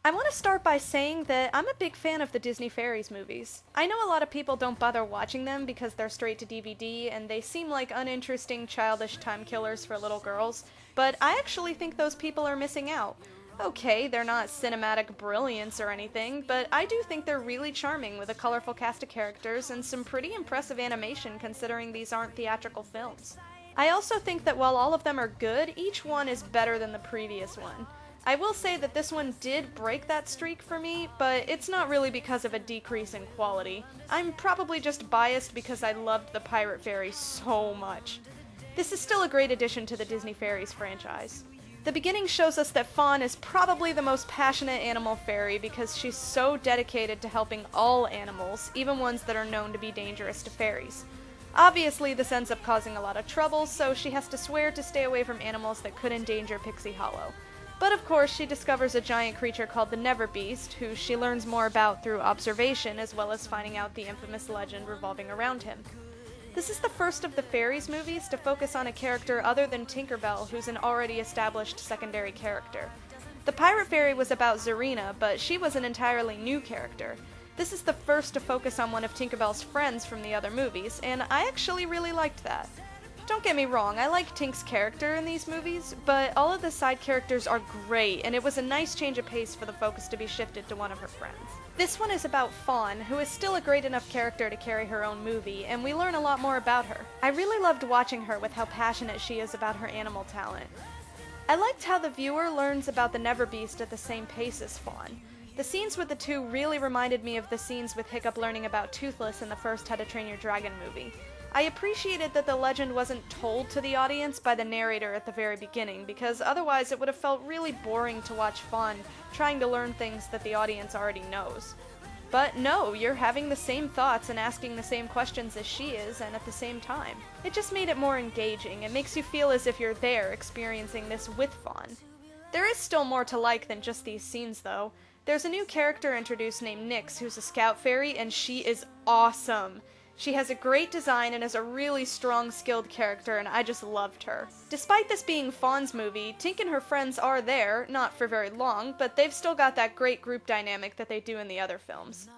I want to start by saying that I'm a big fan of the Disney Fairies movies. I know a lot of people don't bother watching them because they're straight to DVD and they seem like uninteresting, childish time killers for little girls, but I actually think those people are missing out. Okay, they're not cinematic brilliance or anything, but I do think they're really charming with a colorful cast of characters and some pretty impressive animation considering these aren't theatrical films. I also think that while all of them are good, each one is better than the previous one. I will say that this one did break that streak for me, but it's not really because of a decrease in quality. I'm probably just biased because I loved the Pirate Fairy so much. This is still a great addition to the Disney Fairies franchise. The beginning shows us that Fawn is probably the most passionate animal fairy because she's so dedicated to helping all animals, even ones that are known to be dangerous to fairies. Obviously, this ends up causing a lot of trouble, so she has to swear to stay away from animals that could endanger Pixie Hollow. But of course, she discovers a giant creature called the Neverbeast, who she learns more about through observation as well as finding out the infamous legend revolving around him. This is the first of the Fairies movies to focus on a character other than Tinkerbell, who's an already established secondary character. The Pirate Fairy was about Zarina, but she was an entirely new character. This is the first to focus on one of Tinkerbell's friends from the other movies, and I actually really liked that. Don't get me wrong, I like Tink's character in these movies, but all of the side characters are great, and it was a nice change of pace for the focus to be shifted to one of her friends. This one is about Fawn, who is still a great enough character to carry her own movie, and we learn a lot more about her. I really loved watching her with how passionate she is about her animal talent. I liked how the viewer learns about the Neverbeast at the same pace as Fawn. The scenes with the two really reminded me of the scenes with Hiccup learning about Toothless in the first How to Train Your Dragon movie. I appreciated that the legend wasn't told to the audience by the narrator at the very beginning, because otherwise it would have felt really boring to watch Fawn trying to learn things that the audience already knows. But no, you're having the same thoughts and asking the same questions as she is, and at the same time. It just made it more engaging. It makes you feel as if you're there, experiencing this with Fawn. There is still more to like than just these scenes, though. There's a new character introduced named Nyx, who's a scout fairy, and she is awesome. She has a great design and is a really strong, skilled character, and I just loved her. Despite this being Fawn's movie, Tink and her friends are there, not for very long, but they've still got that great group dynamic that they do in the other films.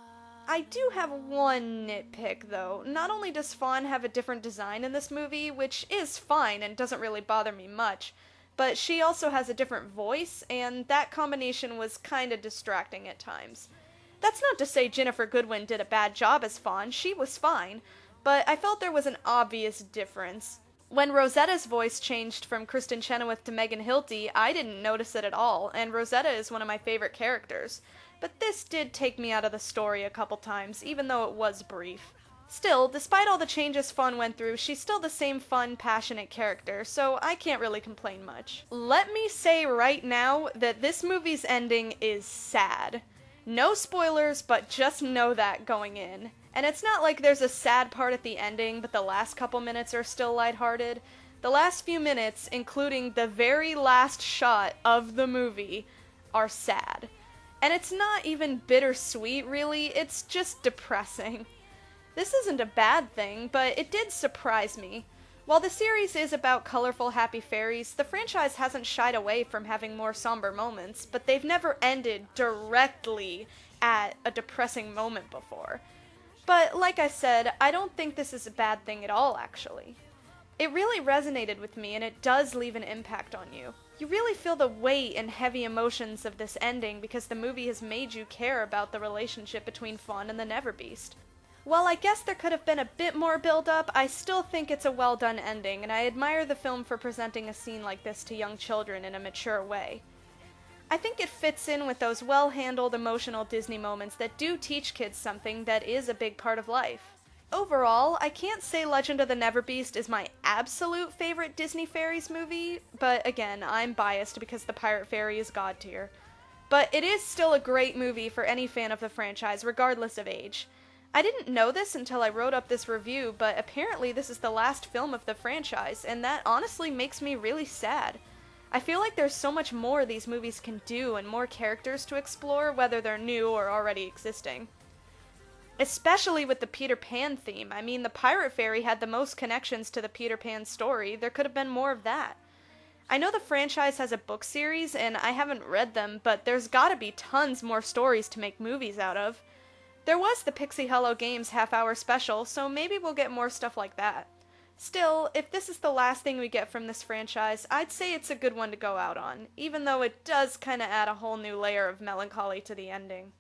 I do have one nitpick, though. Not only does Fawn have a different design in this movie, which is fine and doesn't really bother me much, but she also has a different voice, and that combination was kinda distracting at times. That's not to say Jennifer Goodwin did a bad job as Fawn, she was fine, but I felt there was an obvious difference. When Rosetta's voice changed from Kristen Chenoweth to Megan Hilty, I didn't notice it at all, and Rosetta is one of my favorite characters. But this did take me out of the story a couple times, even though it was brief. Still, despite all the changes Fawn went through, she's still the same fun, passionate character, so I can't really complain much. Let me say right now that this movie's ending is sad. No spoilers, but just know that going in. And it's not like there's a sad part at the ending, but the last couple minutes are still lighthearted. The last few minutes, including the very last shot of the movie, are sad. And it's not even bittersweet, really, it's just depressing. This isn't a bad thing, but it did surprise me. While the series is about colorful, happy fairies, the franchise hasn't shied away from having more somber moments, but they've never ended directly at a depressing moment before. But like I said, I don't think this is a bad thing at all, actually. It really resonated with me, and it does leave an impact on you. You really feel the weight and heavy emotions of this ending because the movie has made you care about the relationship between Fawn and the Neverbeast. While I guess there could have been a bit more build-up, I still think it's a well-done ending, and I admire the film for presenting a scene like this to young children in a mature way. I think it fits in with those well-handled emotional Disney moments that do teach kids something that is a big part of life. Overall, I can't say Legend of the Neverbeast is my absolute favorite Disney Fairies movie, but again, I'm biased because the Pirate Fairy is god tier. But it is still a great movie for any fan of the franchise, regardless of age. I didn't know this until I wrote up this review, but apparently this is the last film of the franchise, and that honestly makes me really sad. I feel like there's so much more these movies can do and more characters to explore, whether they're new or already existing. Especially with the Peter Pan theme. I mean, the Pirate Fairy had the most connections to the Peter Pan story. There could have been more of that. I know the franchise has a book series, and I haven't read them, but there's gotta be tons more stories to make movies out of. There was the Pixie Hollow Games half-hour special, so maybe we'll get more stuff like that. Still, if this is the last thing we get from this franchise, I'd say it's a good one to go out on, even though it does kinda add a whole new layer of melancholy to the ending.